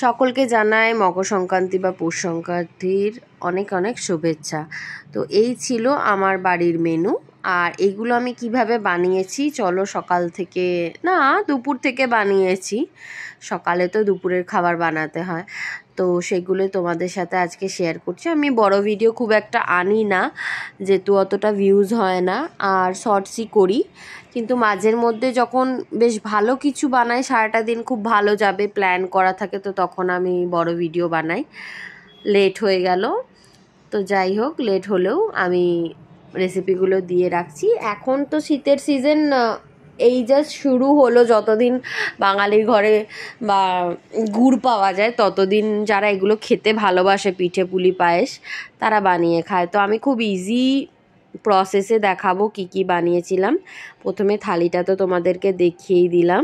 সকলকে জানাই মকর সংক্রান্তি বা পৌষ সংক্রান্তির অনেক অনেক শুভেচ্ছা। তো এই ছিল আমার বাড়ির মেনু। আর এইগুলো আমি কিভাবে বানিয়েছি চলো, সকাল থেকে না দুপুর থেকে বানিয়েছি। সকালে তো দুপুরের খাবার বানাতে হয়, তো সেগুলো তোমাদের সাথে আজকে শেয়ার করছি। আমি বড় ভিডিও খুব একটা আনি না, যেহেতু অতটা ভিউজ হয় না, আর শর্টসই করি। কিন্তু মাঝের মধ্যে যখন বেশ ভালো কিছু বানাই, সারাটা দিন খুব ভালো যাবে প্ল্যান করা থাকে, তো তখন আমি বড় ভিডিও বানাই। লেট হয়ে গেল, তো যাই হোক, লেট হলেও আমি রেসিপিগুলো দিয়ে রাখছি। এখন তো শীতের সিজন এই জাস্ট শুরু হলো, যতদিন বাঙালির ঘরে বা গুড় পাওয়া যায় ততদিন যারা এগুলো খেতে ভালোবাসে, পিঠে পুলি পায়েস, তারা বানিয়ে খায়। তো আমি খুব ইজি প্রসেসে দেখাবো কি কি বানিয়েছিলাম। প্রথমে থালিটা তো তোমাদেরকে দেখিয়েই দিলাম।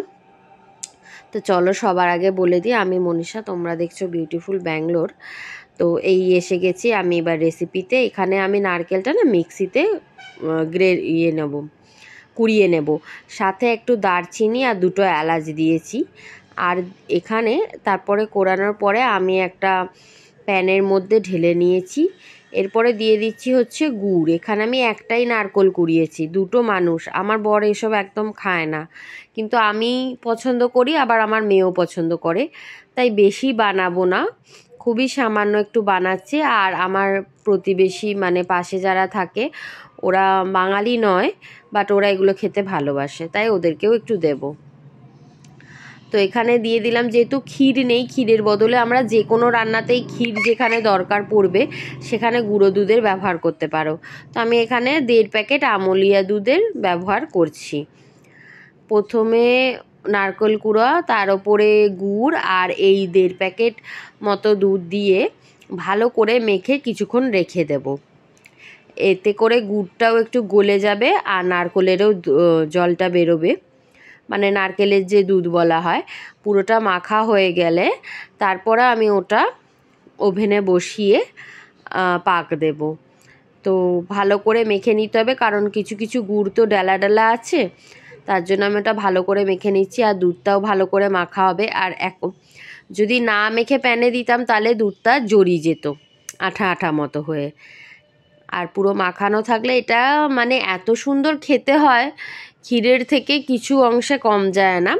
তো চলো সবার আগে বলে দিই, আমি মনীষা, তোমরা দেখছো বিউটিফুল ব্যাঙ্গালোর। তো এই এসে গেছি আমি এবার রেসিপিতে। এখানে আমি নারকেলটা না মিক্সিতে কুড়িয়ে নেব। সাথে একটু দারচিনি আর দুটো এলাচ দিয়েছি। আর এখানে তারপরে কোরানোর পরে আমি একটা প্যানের মধ্যে ঢেলে নিয়েছি। এরপরে দিয়ে দিচ্ছি হচ্ছে গুড়। এখানে আমি একটাই নারকেল কুড়িয়েছি, দুটো মানুষ। আমার বর এসব একদম খায় না, কিন্তু আমি পছন্দ করি, আবার আমার মেয়েও পছন্দ করে, তাই বেশি বানাবো না, খুবই সামান্য একটু বানাচ্ছি। আর আমার প্রতিবেশী মানে পাশে যারা থাকে, ওরা বাঙালি নয়, বাট ওরা এগুলো খেতে ভালোবাসে, তাই ওদেরকেও একটু দেবো। তো এখানে দিয়ে দিলাম, যেহেতু ক্ষীর নেই, ক্ষীরের বদলে আমরা যে কোনো রান্নাতেই ক্ষীর যেখানে দরকার পড়বে সেখানে গুঁড়ো দুধের ব্যবহার করতে পারো। তো আমি এখানে 1.5 প্যাকেট আমুলিয়া দুধের ব্যবহার করছি। প্রথমে নারকেল কুড়া, তার ওপরে গুড় আর এই 1.5 প্যাকেট মতো দুধ দিয়ে ভালো করে মেখে কিছুক্ষণ রেখে দেব। এতে করে গুড়টাও একটু গলে যাবে আর নারকেলেরও জলটা বেরোবে, মানে নারকেলের যে দুধ বলা হয়। পুরোটা মাখা হয়ে গেলে তারপরে আমি ওটা ওভেনে বসিয়ে পাক দেব। তো ভালো করে মেখে নিতে হবে, কারণ কিছু কিছু গুড় তো ডালা ডালা আছে, তার জন্য আমি ওটা ভালো করে মেখে নিচ্ছি। আর দুধটাও ভালো করে মাখা হবে। আর যদি না মেখে প্যানে দিতাম তাহলে দুধটা জড়িয়ে যেত, আঠা আঠা মতো হয়ে। আর পুরো মাখানো থাকলে এটা মানে এত সুন্দর খেতে হয়, ক্ষীরের থেকে কিছু অংশে কম যায় না।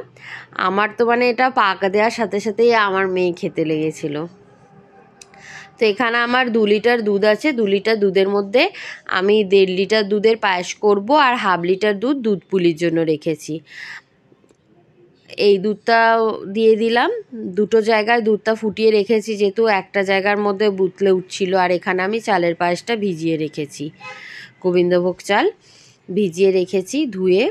আমার তো মানে এটা পাক দেওয়ার সাথে সাথেই আমার মেয়ে খেতে লেগেছিল। তো এখানে আমার 2 লিটার দুধ আছে। 2 লিটার দুধের মধ্যে আমি 1.5 লিটার দুধের পায়েস করব, আর 1/2 লিটার দুধ পুলির জন্য রেখেছি। এই দুধটা দিয়ে দিলাম। দুটো জায়গায় দুধটা ফুটিয়ে রেখেছি, যেহেতু একটা জায়গার মধ্যে বুতলে উঠছিল। আর এখানে আমি চালের পায়েসটা ভিজিয়ে রেখেছি, গোবিন্দভোগ চাল ভিজিয়ে রেখেছি ধুয়ে।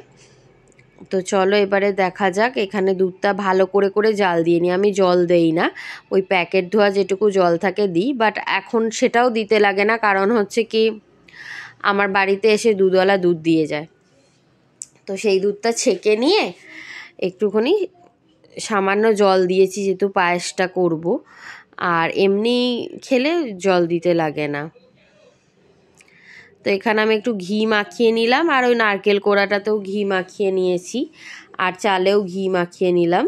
তো চলো এবারে দেখা যাক। এখানে দুধটা ভালো করে করে জাল দিয়ে নিই। আমি জল দেই না, ওই প্যাকেট ধোয়া যেটুকু জল থাকে দিই, বাট এখন সেটাও দিতে লাগে না, কারণ হচ্ছে কি আমার বাড়িতে এসে দুধওয়ালা দুধ দিয়ে যায়। তো সেই দুধটা ছেঁকে নিয়ে একটুখানি সামান্য জল দিয়েছি, যেহেতু পায়েসটা করব, আর এমনি খেলে জল দিতে লাগে না। তো এখানে আমি একটু ঘি মাখিয়ে নিলাম, আর ওই নারকেল কোড়াটাতেও ঘি মাখিয়ে নিয়েছি, আর চালেও ঘি মাখিয়ে নিলাম।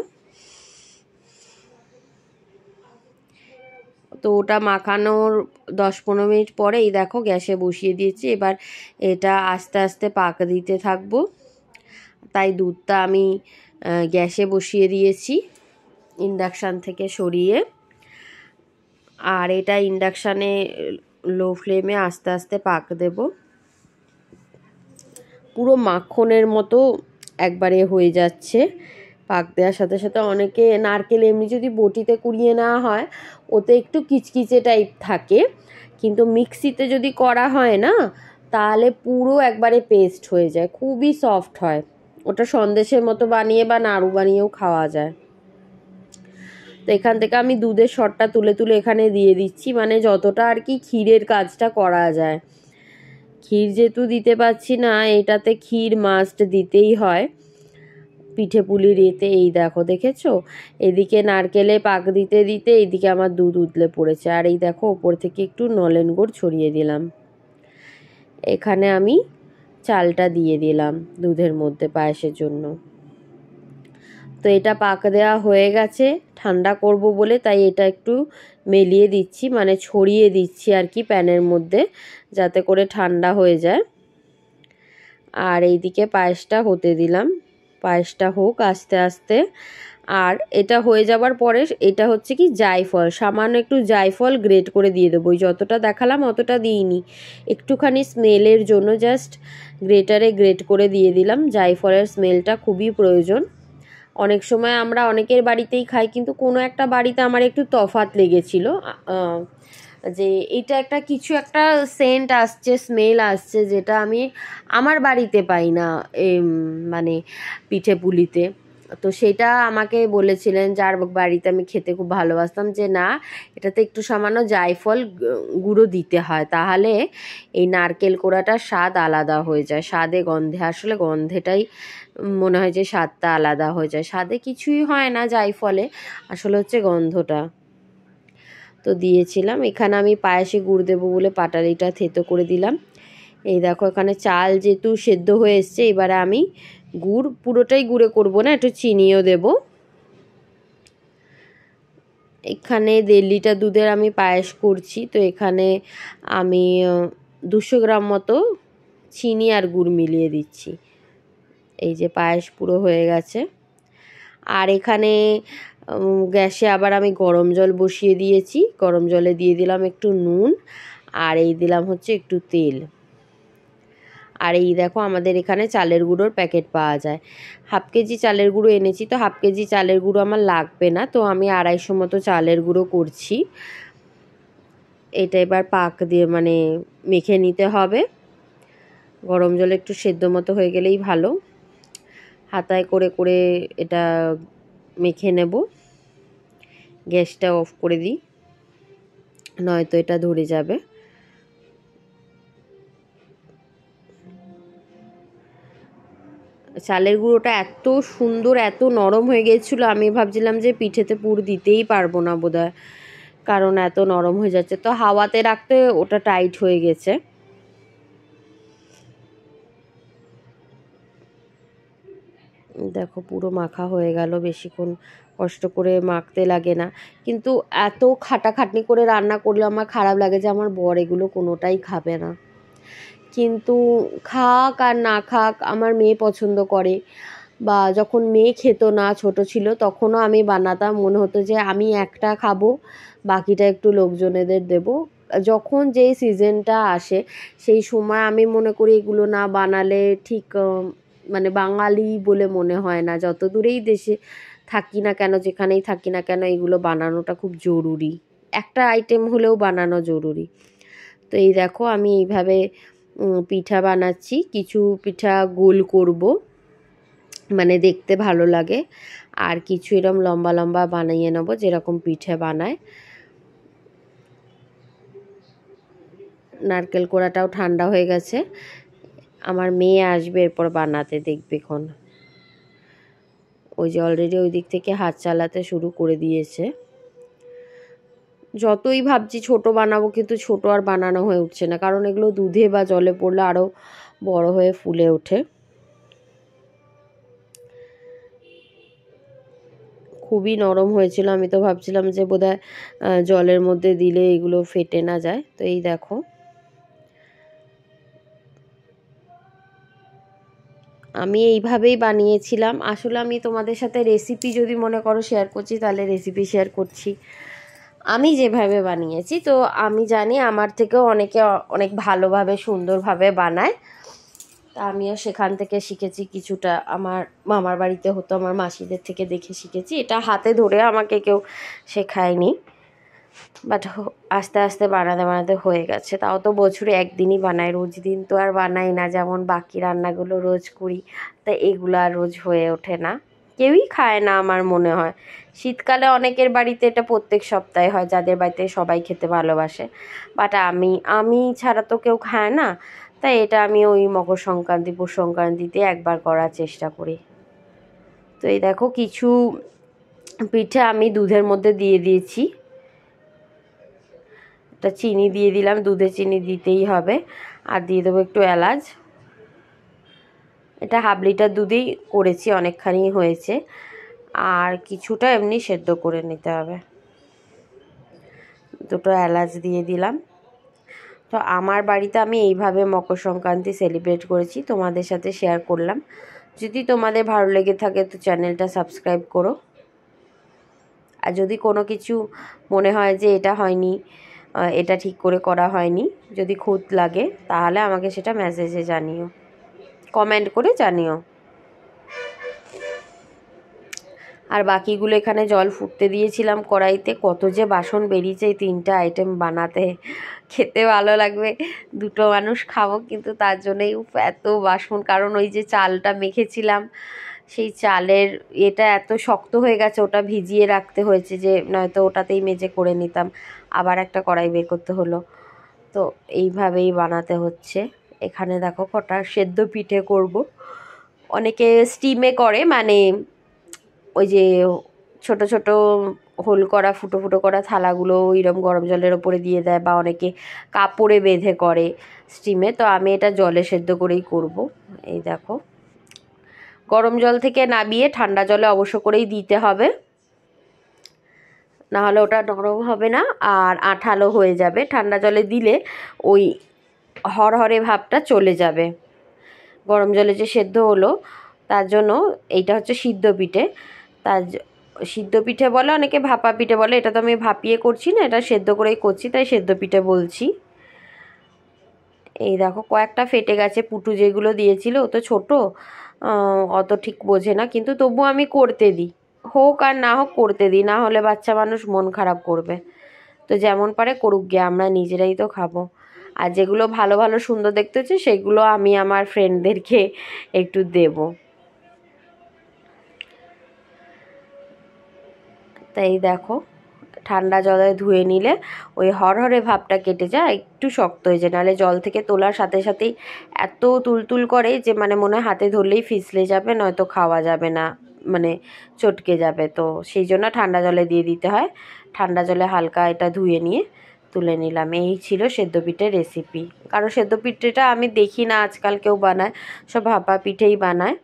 তো ওটা মাখানোর 10-15 মিনিট পরে এই দেখো গ্যাসে বসিয়ে দিয়েছি। এবার এটা আস্তে আস্তে পাক দিতে থাকবো, তাই দুধটা আমি গ্যাসে বসিয়ে দিয়েছি ইন্ডাকশান থেকে সরিয়ে। আর এটা ইন্ডাকশানে লো ফ্লেমে আস্তে আস্তে পাক দেব। পুরো মাখনের মতো একবারে হয়ে যাচ্ছে পাক দেওয়ার সাথে সাথে। অনেকে নারকেল এমনি যদি বটিতে কুড়িয়ে নেওয়া হয় ওতে একটু কিচকিচে টাইপ থাকে, কিন্তু মিক্সিতে যদি করা হয় না তাহলে পুরো একবারে পেস্ট হয়ে যায়, খুবই সফট হয়। ওটা সন্দেশের মতো বানিয়ে বা নাড়ু বানিয়েও খাওয়া যায়। তো এখান থেকে আমি দুধের সরটা তুলে তুলে এখানে দিয়ে দিচ্ছি, মানে যতটা আর কি ক্ষীরের কাজটা করা যায়। ক্ষীর যেহেতু দিতে পারছি না, এটাতে ক্ষীর মাস্ট দিতেই হয় পিঠে পুলির এতে। এই দেখো, দেখেছো, এদিকে নারকেলে পাক দিতে দিতে এইদিকে আমার দুধ উতলে পড়েছে। আর এই দেখো ওপর থেকে একটু নলেন গুড় ছড়িয়ে দিলাম। এখানে আমি চালটা দিয়ে দিলাম দুধের মধ্যে পায়েসের জন্য। তো এটা পাক দেওয়া হয়ে গেছে, ঠান্ডা করব বলে তাই এটা একটু মেলিয়ে দিচ্ছি, মানে ছড়িয়ে দিচ্ছি আর কি প্যানের মধ্যে, যাতে করে ঠান্ডা হয়ে যায়। আর এইদিকে পায়েসটা হতে দিলাম, পায়েসটা হোক আস্তে আস্তে। আর এটা হয়ে যাবার পরে এটা হচ্ছে কি জায়ফল, সামান্য একটু জায়ফল গ্রেট করে দিয়ে দেবো। ওই যতটা দেখালাম অতটা দিইনি, একটুখানি স্মেলের জন্য জাস্ট গ্রেটারে গ্রেট করে দিয়ে দিলাম। জায়ফলের স্মেলটা খুবই প্রয়োজন। অনেক সময় আমরা অনেকের বাড়িতেই খাই, কিন্তু কোনো একটা বাড়িতে আমার একটু তফাৎ লেগেছিল, যে এটা একটা কিছু একটা সেন্ট আসছে, স্মেল আসছে, যেটা আমি আমার বাড়িতে পাই না, মানে পিঠে পুলিতে। তো সেটা আমাকে বলেছিলেন, যার বাড়িতে আমি খেতে খুব ভালোবাসতাম, যে না, এটাতে একটু সামান্য জায়ফল গুঁড়ো দিতে হয়, তাহলে এই নারকেল কোড়াটার স্বাদ আলাদা হয়ে যায়। স্বাদে গন্ধে, আসলে গন্ধেটাই মনে হয় যে স্বাদটা আলাদা হয়ে যায়, স্বাদে কিছুই হয় না জায়ফলে, আসলে হচ্ছে গন্ধটা। তো দিয়েছিলাম। এখানে আমি পায়েসে গুড় দেবো বলে পাটালিটা থেতো করে দিলাম। এই দেখো এখানে চাল যেহেতু সেদ্ধ হয়ে এসছে, এবারে আমি গুড় পুরোটাই গুঁড়ো করব না, একটু চিনিও দেব। এখানে 1.5 লিটার দুধের আমি পায়েস করছি, তো এখানে আমি 200 গ্রাম মতো চিনি আর গুড় মিলিয়ে দিচ্ছি। এই যে পায়েস পুরো হয়ে গেছে। আর এখানে গ্যাসে আবার আমি গরম জল বসিয়ে দিয়েছি, গরম জলে দিয়ে দিলাম একটু নুন, আর এই দিলাম হচ্ছে একটু তেল। আর এই দেখো আমাদের এখানে চালের গুঁড়োর প্যাকেট পাওয়া যায়, 1/2 কেজি চালের গুঁড়ো এনেছি, তো 1/2 কেজি চালের গুঁড়ো আমার লাগবে না, তো আমি 250 মতো চালের গুঁড়ো করছি। এটা এবার পাক দিয়ে মানে মেখে নিতে হবে, গরম জলে একটু সেদ্ধ মতো হয়ে গেলেই ভালো। হাতায় করে করে এটা মেখে নেব। গ্যাসটা অফ করে দিই, নয়তো এটা ধরে যাবে। চালের গুঁড়োটা এত সুন্দর, এত নরম হয়ে গিয়েছিলো, আমি ভাবছিলাম যে পিঠেতে পুর দিতেই পারবো না বোধহয়, কারণ এত নরম হয়ে যাচ্ছে। তো হাওয়াতে রাখতে ওটা টাইট হয়ে গেছে। দেখো পুরো মাখা হয়ে গেল, বেশিক্ষণ কষ্ট করে মাখতে লাগে না। কিন্তু এত খাটাখাটনি করে রান্না করলে আমার খারাপ লাগে যে আমার বর এগুলো কোনোটাই খাবে না। কিন্তু খাক আর না খাক, আমার মেয়ে পছন্দ করে। বা যখন মেয়ে খেত না, ছোট ছিল, তখনও আমি বানাতাম, মনে হতো যে আমি একটা খাবো, বাকিটা একটু লোকজনেদের দেব। যখন যেই সিজনটা আসে সেই সময় আমি মনে করি এগুলো না বানালে ঠিক মানে বাঙালি বলে মনে হয় না। যত দূরেই দেশে থাকি না কেন, যেখানেই থাকি না কেন, এগুলো বানানোটা খুব জরুরি, একটা আইটেম হলেও বানানো জরুরি। তো এই দেখো আমি এইভাবে পিঠা বানাচ্ছি, কিছু পিঠা গোল করব, মানে দেখতে ভালো লাগে, আর কিছু এরকম লম্বা লম্বা বানিয়ে নেবো, যেরকম পিঠে বানায়। নারকেল কোড়াটাও ঠান্ডা হয়ে গেছে, আমার মেয়ে আসবে এরপর বানাতে, দেখবে এখন। ওই যে অলরেডি ওই দিক থেকে হাত চালাতে শুরু করে দিয়েছে। যতই ভাবছি ছোট বানাবো, কিন্তু ছোট আর বানানো হয়ে উঠছে না, কারণ এগুলো দুধে বা জলে পড়লে আরও বড় হয়ে ফুলে ওঠে। খুবই নরম হয়েছিল, আমি তো ভাবছিলাম যে বোধহয় জলের মধ্যে দিলে এগুলো ফেটে না যায়। তো এই দেখো আমি এইভাবেই বানিয়েছিলাম। আসলে আমি তোমাদের সাথে রেসিপি যদি মনে করো শেয়ার করছি, তাহলে রেসিপি শেয়ার করছি আমি যেভাবে বানিয়েছি। তো আমি জানি আমার থেকেও অনেকে অনেক ভালোভাবে সুন্দরভাবে বানায়, তা আমিও সেখান থেকে শিখেছি কিছুটা। আমার মামার বাড়িতে হতো, আমার মাসিদের থেকে দেখে শিখেছি, এটা হাতে ধরে আমাকে কেউ শেখায়নি, বাট আস্তে আস্তে বানাতে বানাতে হয়ে গেছে। তাও তো বছরে একদিনই বানাই, রোজ দিন তো আর বানাই না, যেমন বাকি রান্নাগুলো রোজ করি, তা এগুলো আর রোজ হয়ে ওঠে না, কেউই খায় না আমার মনে হয়। শীতকালে অনেকের বাড়িতে এটা প্রত্যেক সপ্তাহে হয়, যাদের বাড়িতে সবাই খেতে ভালোবাসে, বাট আমি ছাড়া তো কেউ খায় না, তাই এটা আমি ওই মকর সংক্রান্তি পৌষ সংক্রান্তিতে একবার করার চেষ্টা করি। তো এই দেখো কিছু পিঠে আমি দুধের মধ্যে দিয়ে দিয়েছি, একটা চিনি দিয়ে দিলাম, দুধে চিনি দিতেই হবে, আর দিয়ে দেবো একটু এলাচ। এটা 1/2 লিটার দুধেই করেছি, অনেকখানি হয়েছে। আর কিছুটা এমনি সেদ্ধ করে নিতে হবে। দুটো এলাচ দিয়ে দিলাম। তো আমার বাড়িতে আমি এইভাবে মকর সংক্রান্তি সেলিব্রেট করেছি, তোমাদের সাথে শেয়ার করলাম। যদি তোমাদের ভালো লেগে থাকে তো চ্যানেলটা সাবস্ক্রাইব করো। আর যদি কোনো কিছু মনে হয় যে এটা হয়নি, এটা ঠিক করে করা হয়নি, যদি খুঁত লাগে তাহলে আমাকে সেটা মেসেজে জানিও, কমেন্ট করে জানিও। আর বাকিগুলো এখানে জল ফুটতে দিয়েছিলাম কড়াইতে। কত যে বাসন বেরিয়েছে এই 3টে আইটেম বানাতে। খেতে ভালো লাগবে, 2টো মানুষ খাবো, কিন্তু তার জন্যই এত বাসন। কারণ ওই যে চালটা মেখেছিলাম, সেই চালের এটা এত শক্ত হয়ে গেছে, ওটা ভিজিয়ে রাখতে হয়েছে, যে নয়তো ওটাতেই মেজে করে নিতাম। আবার একটা কড়াই বের করতে হলো। তো এইভাবেই বানাতে হচ্ছে। এখানে দেখো কটা সেদ্ধ পিঠে করব। অনেকে স্টিমে করে, মানে ওই যে ছোট ছোট হোল করা ফুটো ফুটো করা থালাগুলো এরম গরম জলের ওপরে দিয়ে দেয়, বা অনেকে কাপড়ে বেঁধে করে স্টিমে। তো আমি এটা জলে সেদ্ধ করেই করব। এই দেখো, গরম জল থেকে নামিয়ে ঠান্ডা জলে অবশ্য করেই দিতে হবে, নাহলে ওটা নরম হবে না আর আঠালো হয়ে যাবে। ঠান্ডা জলে দিলে ওই হরহরে ভাবটা চলে যাবে। গরম জলে যে সেদ্ধ হলো, তার জন্য এইটা হচ্ছে সিদ্ধ পিঠে। তার সিদ্ধ পিঠে বলে, অনেকে ভাপা পিঠে বলে। এটা তো আমি ভাপিয়ে করছি না, এটা সেদ্ধ করেই করছি, তাই সেদ্ধ পিঠে বলছি। এই দেখো কয়েকটা ফেটে গেছে, পুটু যেগুলো দিয়েছিল ও তো ছোটো, অত ঠিক বোঝে না, কিন্তু তবু আমি করতে দিই। হোক আর না হোক করতে দিই, না হলে বাচ্চা মানুষ মন খারাপ করবে। তো যেমন পারে করুক গে, আমরা নিজেরাই তো খাবো। আর যেগুলো ভালো ভালো সুন্দর দেখতে হচ্ছে সেগুলো আমি আমার ফ্রেন্ডদেরকে একটু দেব। তাই দেখো, ঠান্ডা জলে ধুয়ে নিলে ওই হরহরে ভাবটা কেটে যায়, একটু শক্ত হয়ে যায়। নাহলে জল থেকে তোলার সাথে সাথেই এত তুলতুল করে যে মানে মনে হয় হাতে ধরলেই ফিসলে যাবে, নয়তো খাওয়া যাবে না, মানে চটকে যাবে। তো সেই জন্য ঠান্ডা জলে দিয়ে দিতে হয়। ঠান্ডা জলে হালকা এটা ধুয়ে নিয়ে তুলে নিলাম। এই ছিল সেদ্ধ পিঠের রেসিপি। কারণ সেদ্ধ পিঠেটা আমি দেখি না আজকাল কেউ বানায়, সব ভাপা পিঠেই বানায়।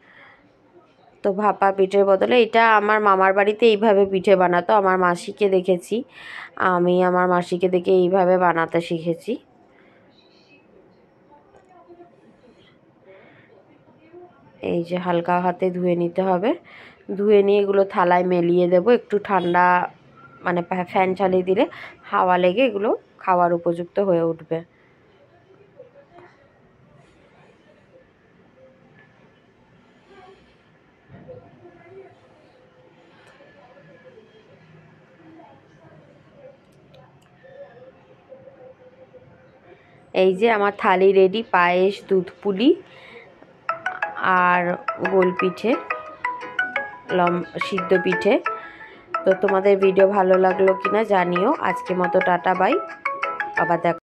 তো ভাপা পিঠের বদলে এটা আমার মামার বাড়িতে এইভাবে পিঠে বানাতো, আমার মাসিকে দেখেছি, আমি আমার মাসিকে দেখে এইভাবে বানাতে শিখেছি। এই যে হালকা হাতে ধুয়ে নিতে হবে, ধুয়ে নিয়ে এগুলো থালায় মেলিয়ে দেব। একটু ঠান্ডা, মানে ফ্যান চালিয়ে দিলে হাওয়া লেগে এগুলো খাওয়ার উপযুক্ত হয়ে উঠবে। এই যে আমার থালি রেডি, পায়েস, দুধ পুলি আর গোল পিঠে, সিদ্ধ পিঠে। তো তোমাদের ভিডিও ভালো লাগলো কিনা জানিও। আজকে মতো টাটা, বাই, আবার দেখো।